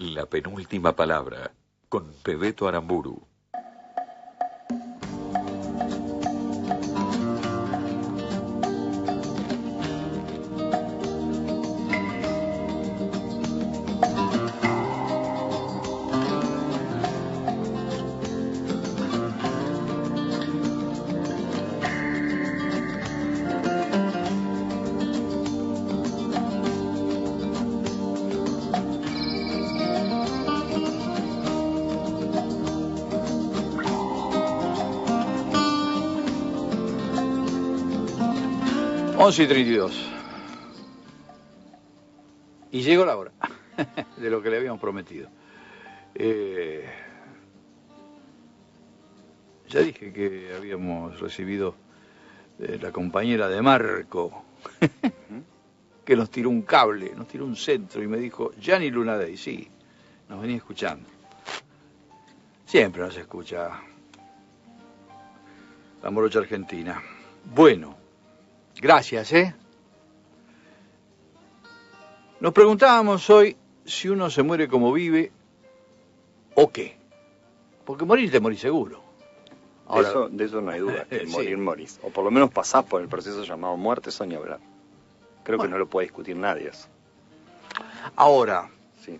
La penúltima palabra, con Pebeto Aramburu. Y 32. Y llegó la hora de lo que le habíamos prometido. Ya dije que habíamos recibido la compañera de Marco, que nos tiró un cable, nos tiró un centro y me dijo, Gianni Lunadei, sí, nos venía escuchando. Siempre nos escucha la morocha argentina. Bueno. Gracias, Nos preguntábamos hoy si uno se muere como vive o qué. Porque morir te morís seguro. Ahora, de eso no hay duda, que morir sí. Morís. O por lo menos pasás por el proceso llamado muerte, eso ni hablar. Creo que no lo puede discutir nadie eso. Ahora, sí.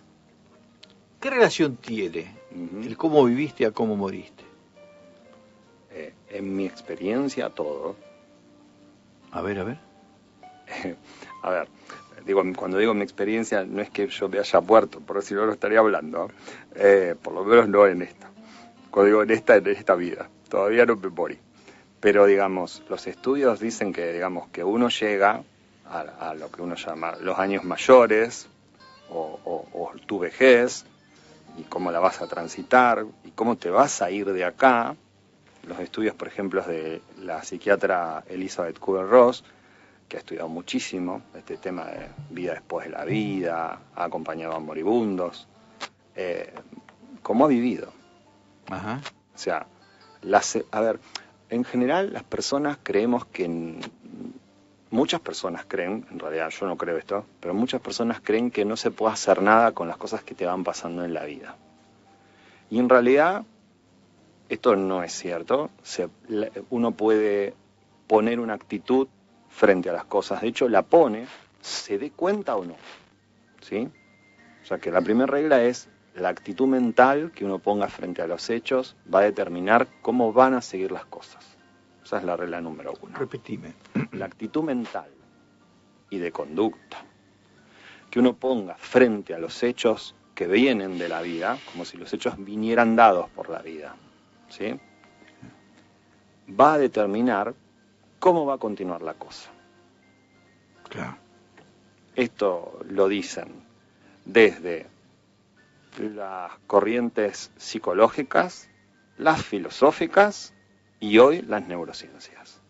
¿Qué relación tiene el cómo viviste a cómo moriste? En mi experiencia, todo. A ver. A ver, cuando digo mi experiencia, no es que yo me haya muerto, porque si no, no estaría hablando. Por lo menos no en esta. Cuando digo en esta vida, todavía no me morí. Pero, digamos, los estudios dicen que, digamos, que uno llega a lo que uno llama los años mayores, o tu vejez, y cómo la vas a transitar, y cómo te vas a ir de acá. Los estudios, por ejemplo, de la psiquiatra Elizabeth Kubler-Ross, que ha estudiado muchísimo este tema de vida después de la vida, ha acompañado a moribundos, cómo ha vivido. Ajá. O sea, en general las personas creemos que... Muchas personas creen, en realidad yo no creo esto, pero muchas personas creen que no se puede hacer nada con las cosas que te van pasando en la vida. Y en realidad... Esto no es cierto. Uno puede poner una actitud frente a las cosas. De hecho, la pone, se dé cuenta o no. ¿Sí? O sea que la primera regla es la actitud mental que uno ponga frente a los hechos va a determinar cómo van a seguir las cosas. Esa es la regla número 1. Repetime. La actitud mental y de conducta que uno ponga frente a los hechos que vienen de la vida, como si los hechos vinieran dados por la vida. ¿Sí? Va a determinar cómo va a continuar la cosa. Claro. Esto lo dicen desde las corrientes psicológicas, las filosóficas y hoy las neurociencias.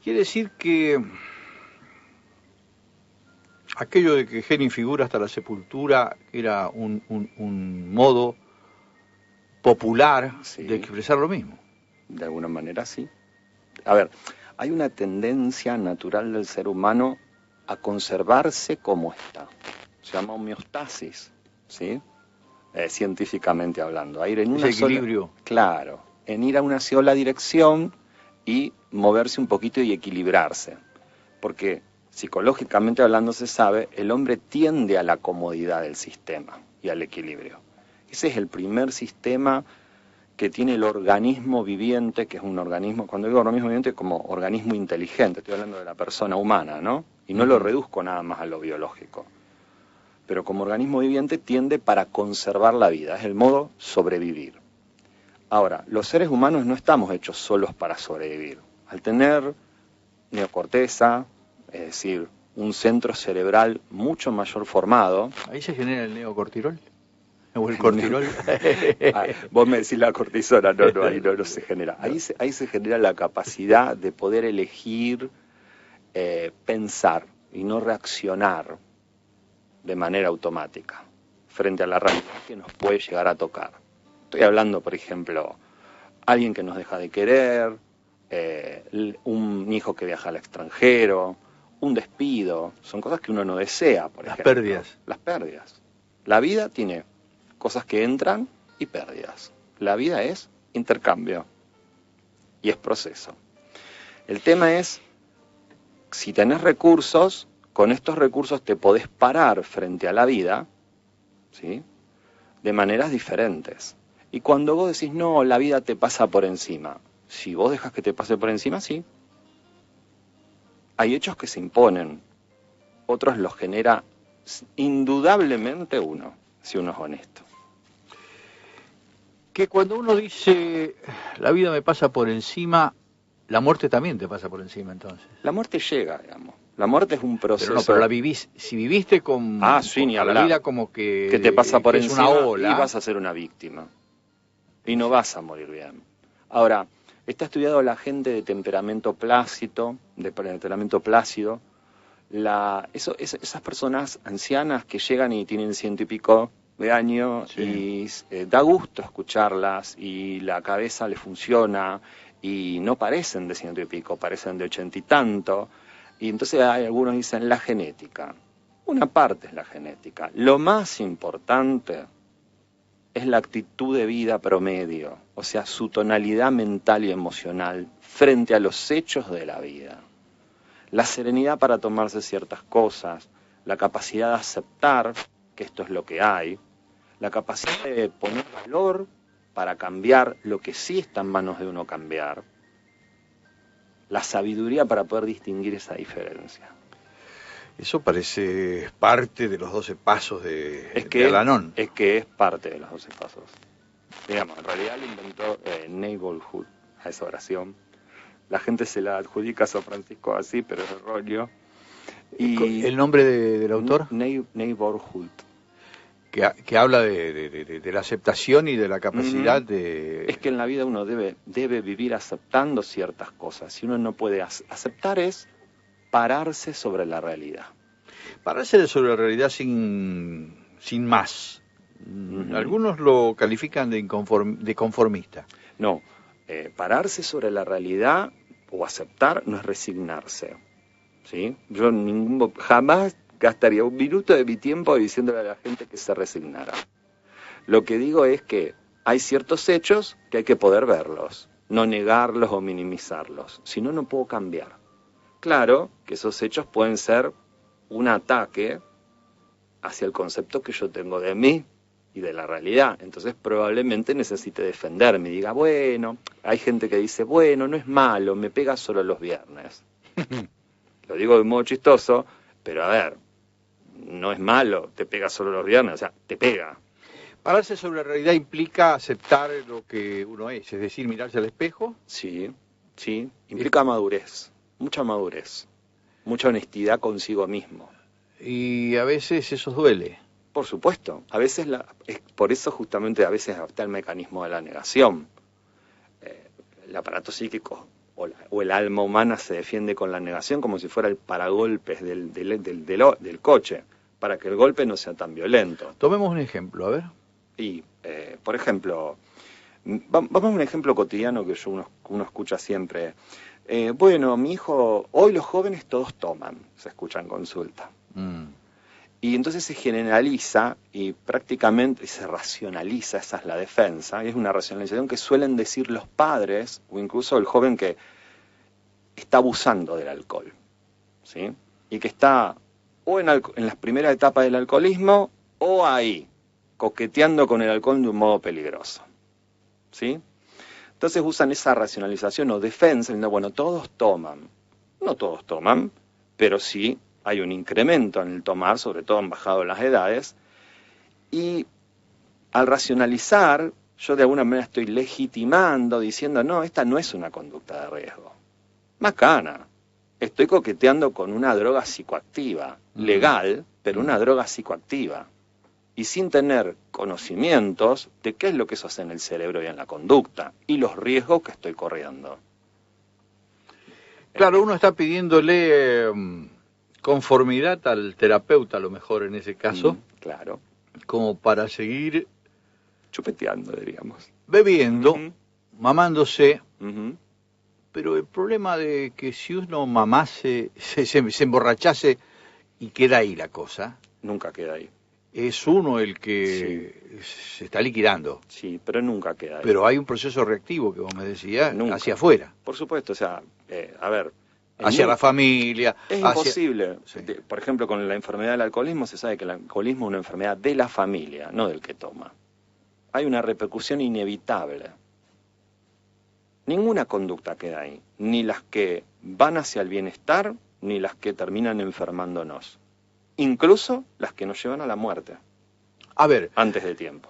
Quiere decir que aquello de que genio figura hasta la sepultura era un modo popular de expresar lo mismo. De alguna manera sí. A ver, hay una tendencia natural del ser humano a conservarse como está. Se llama homeostasis, ¿sí? Científicamente hablando. A ir en una equilibrio. Claro, en ir a una sola dirección y moverse un poquito y equilibrarse. Porque psicológicamente hablando se sabe, el hombre tiende a la comodidad del sistema y al equilibrio. Ese es el primer sistema que tiene el organismo viviente, que es un organismo, cuando digo organismo viviente, como organismo inteligente, estoy hablando de la persona humana, ¿no? Y no lo reduzco nada más a lo biológico. Pero como organismo viviente tiende para conservar la vida, es el modo sobrevivir. Ahora, los seres humanos no estamos hechos solos para sobrevivir. Al tener neocorteza, es decir, un centro cerebral mucho mayor formado... ¿Ahí se genera el neocortirol? ¿O el cortisol? Vos me decís la cortisona, ahí no se genera. Ahí se genera la capacidad de poder elegir, pensar y no reaccionar de manera automática frente a la realidad que nos puede llegar a tocar. Estoy hablando, por ejemplo, alguien que nos deja de querer, un hijo que viaja al extranjero, un despido, son cosas que uno no desea, por ejemplo. Las pérdidas. Las pérdidas. La vida tiene cosas que entran y pérdidas. La vida es intercambio y es proceso. El tema es, si tenés recursos, con estos recursos te podés parar frente a la vida, ¿sí?, de maneras diferentes. Y cuando vos decís, no, la vida te pasa por encima, si vos dejas que te pase por encima, sí. Hay hechos que se imponen, otros los genera indudablemente uno, si uno es honesto. Que cuando uno dice, la vida me pasa por encima, la muerte también te pasa por encima, entonces. La muerte llega, digamos. La muerte es un proceso. Pero no, pero la vivís, si viviste con, sí, ni con la hablar. vida como que te pasa por que es encima una ola, y vas a ser una víctima. Y no vas a morir bien. Ahora, está estudiado la gente de temperamento plácido, esas personas ancianas que llegan y tienen 100 y pico de años, sí, y da gusto escucharlas y la cabeza les funciona y no parecen de 100 y pico, parecen de 80 y tanto. Y entonces hay algunos dicen la genética. Una parte es la genética. Lo más importante es la actitud de vida promedio, o sea, su tonalidad mental y emocional frente a los hechos de la vida. La serenidad para tomarse ciertas cosas, la capacidad de aceptar que esto es lo que hay, la capacidad de poner valor para cambiar lo que sí está en manos de uno cambiar, la sabiduría para poder distinguir esa diferencia. Eso parece parte de los 12 pasos de Al-Anon. Es que es parte de los 12 pasos. Digamos, en realidad lo inventó Neighborhood, a esa oración. La gente se la adjudica a San Francisco así, pero es erróneo. Y ¿El nombre del autor? Neighborhood. Que habla de la aceptación y de la capacidad de... Es que en la vida uno debe vivir aceptando ciertas cosas. Si uno no puede aceptar es pararse sobre la realidad. Pararse sobre la realidad sin más. Algunos lo califican de conformista. No, pararse sobre la realidad o aceptar no es resignarse. ¿Sí? Yo jamás gastaría un minuto de mi tiempo diciéndole a la gente que se resignara. Lo que digo es que hay ciertos hechos que hay que poder verlos, no negarlos o minimizarlos, si no, no puedo cambiar. Claro que esos hechos pueden ser un ataque hacia el concepto que yo tengo de mí y de la realidad. Entonces probablemente necesite defenderme y diga, bueno, hay gente que dice, bueno, no es malo, me pega solo los viernes. Lo digo de modo chistoso, pero a ver, no es malo, te pega solo los viernes, o sea, te pega. Pararse sobre la realidad implica aceptar lo que uno es decir, mirarse al espejo. Sí, implica madurez. Mucha madurez, mucha honestidad consigo mismo. Y a veces eso duele. Por supuesto, a veces, por eso justamente a veces está el mecanismo de la negación. El aparato psíquico o el alma humana se defiende con la negación como si fuera el paragolpes del coche, para que el golpe no sea tan violento. Tomemos un ejemplo, a ver. Y, por ejemplo, vamos a un ejemplo cotidiano que uno escucha siempre. Bueno, mi hijo, hoy los jóvenes todos toman, se escucha en consulta. Y entonces se generaliza y prácticamente se racionaliza, esa es la defensa, y es una racionalización que suelen decir los padres o incluso el joven que está abusando del alcohol, ¿sí? Y que está o en las primeras etapas del alcoholismo o ahí, coqueteando con el alcohol de un modo peligroso, ¿sí? Entonces usan esa racionalización o defensa, diciendo, bueno, todos toman. No todos toman, pero sí hay un incremento en el tomar, sobre todo han bajado las edades. Y al racionalizar, yo de alguna manera estoy legitimando, diciendo, no, esta no es una conducta de riesgo. Macana, estoy coqueteando con una droga psicoactiva, legal, pero una droga psicoactiva. Y sin tener conocimientos de qué es lo que eso hace en el cerebro y en la conducta, y los riesgos que estoy corriendo. Claro, uno está pidiéndole conformidad al terapeuta, a lo mejor en ese caso. Claro. Como para seguir... chupeteando, diríamos. Bebiendo, mamándose. Pero el problema de que si uno mamase, se emborrachase y queda ahí la cosa... Nunca queda ahí. es uno el que se está liquidando. Sí, pero nunca queda ahí. Pero hay un proceso reactivo que vos me decías, Nunca. hacia afuera. Por supuesto, o sea, a ver... Hacia la familia. Es hacia... imposible. Sí. Por ejemplo, con la enfermedad del alcoholismo se sabe que el alcoholismo es una enfermedad de la familia, no del que toma. Hay una repercusión inevitable. Ninguna conducta queda ahí, ni las que van hacia el bienestar, ni las que terminan enfermándonos. Incluso las que nos llevan a la muerte. A ver, antes de tiempo.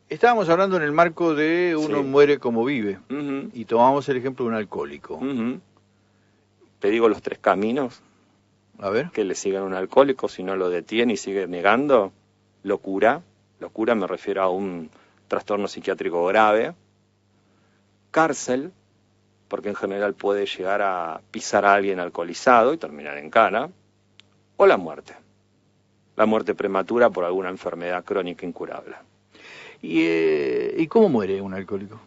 Estábamos hablando en el marco de uno muere como vive, y tomamos el ejemplo de un alcohólico. Te digo los 3 caminos. A ver. Que le sigan a un alcohólico si no lo detiene y sigue negando. Locura me refiero a un trastorno psiquiátrico grave. Cárcel, porque en general puede llegar a pisar a alguien alcoholizado y terminar en cana. O la muerte. La muerte prematura por alguna enfermedad crónica incurable. ¿Y cómo muere un alcohólico?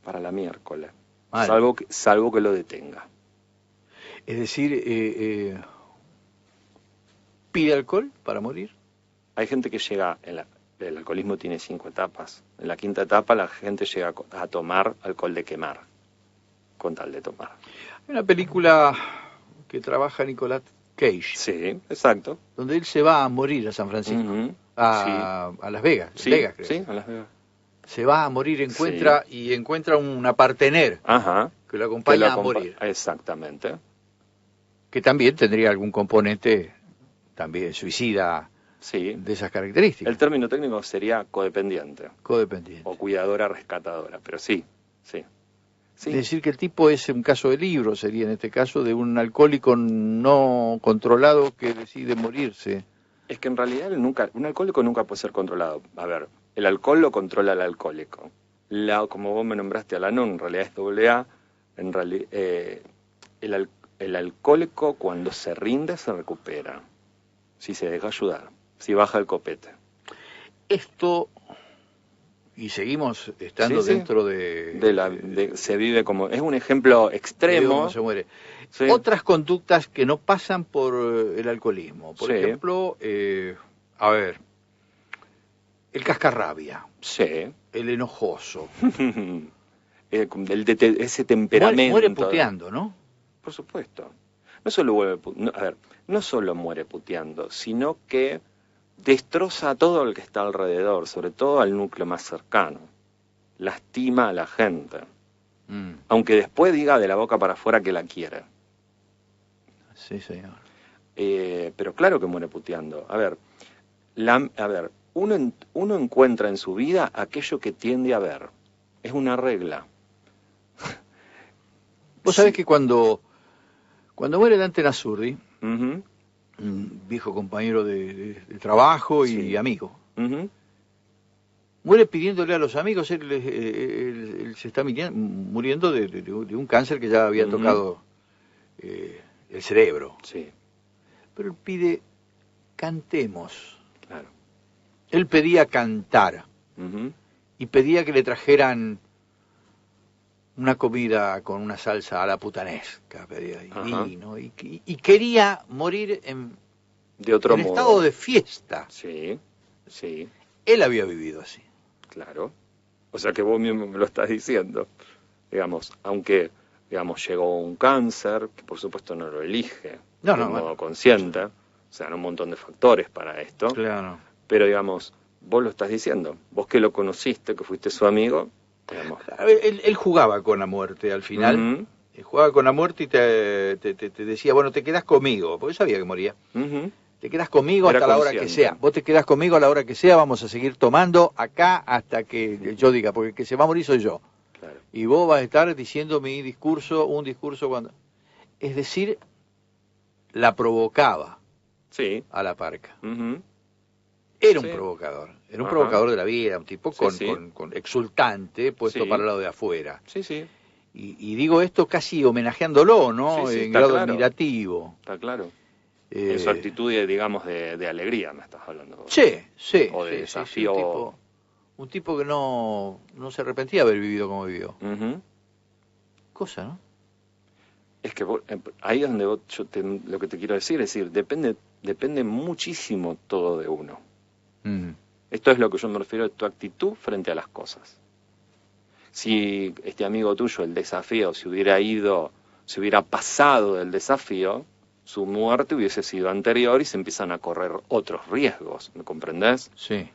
Para la miércoles. Vale. Salvo que lo detenga. Es decir, ¿pide alcohol para morir? Hay gente que llega, el alcoholismo tiene 5 etapas. En la 5ª etapa la gente llega a tomar alcohol de quemar, con tal de tomar. Hay una película que trabaja Nicolas Cage. Sí, exacto. Donde él se va a morir a San Francisco, a Las Vegas. Sí, Vegas, creo. Sí, a Las Vegas. Se va a morir, encuentra una partener que lo acompaña a morir. Exactamente. Que también tendría algún componente también suicida de esas características. El término técnico sería codependiente. Codependiente. O cuidadora rescatadora, pero sí. Es decir, que el tipo es un caso de libro, sería en este caso de un alcohólico no controlado que decide morirse. Es que en realidad un alcohólico nunca puede ser controlado. A ver, el alcohol lo controla el alcohólico. Como vos me nombraste a la NON, en realidad es AA. En realidad, el alcohólico cuando se rinde se recupera. Si se deja ayudar, si baja el copete. Esto, y seguimos estando dentro se vive como, es un ejemplo extremo. Se muere. Otras conductas que no pasan por el alcoholismo. Por ejemplo, a ver, el cascarrabia. Sí. El enojoso. Ese temperamento. Muere puteando, ¿no? Por supuesto. No solo muere puteando, sino que destroza a todo el que está alrededor, sobre todo al núcleo más cercano. Lastima a la gente. Aunque después diga de la boca para afuera que la quiere. Sí, señor. Pero claro que muere puteando. Uno encuentra en su vida aquello que tiende a ver. Es una regla. Vos sabés que cuando muere Dante Nasurdi, un viejo compañero de trabajo y amigo, muere pidiéndole a los amigos, él se está muriendo de un cáncer que ya había tocado el cerebro. Sí. Pero él pide, cantemos. Claro. Él pedía cantar y pedía que le trajeran una comida con una salsa a la putanesca, pedía, y quería morir de otro modo. Estado de fiesta. Sí. Él había vivido así. Claro. O sea que vos mismo me lo estás diciendo. Digamos, aunque llegó un cáncer, que por supuesto no lo elige de modo consciente, o sea, un montón de factores para esto. Claro. Pero digamos, vos lo estás diciendo, vos que lo conociste, que fuiste su amigo, digamos. Él jugaba con la muerte al final. Jugaba con la muerte y te decía, bueno, te quedás conmigo, porque sabía que moría. Te quedás conmigo hasta la hora que sea. Vos te quedás conmigo a la hora que sea, vamos a seguir tomando acá hasta que yo diga, porque el que se va a morir soy yo. Claro. Y vos vas a estar diciendo un discurso cuando... Es decir, la provocaba a la Parca. Era un provocador, era un provocador de la vida, un tipo con exultante, puesto para el lado de afuera. Y digo esto casi homenajeándolo, ¿no? En grado admirativo. Está claro. En su actitud, digamos, de alegría me estás hablando. Sí. O de desafío. Un tipo que no se arrepentía de haber vivido como vivió. Cosa, ¿no? Es que ahí es donde lo que te quiero decir, es decir, depende muchísimo todo de uno. Mm. Esto es lo que yo me refiero a tu actitud frente a las cosas. Si este amigo tuyo, el desafío, se hubiera pasado del desafío, su muerte hubiese sido anterior y se empiezan a correr otros riesgos, ¿me comprendés? Sí.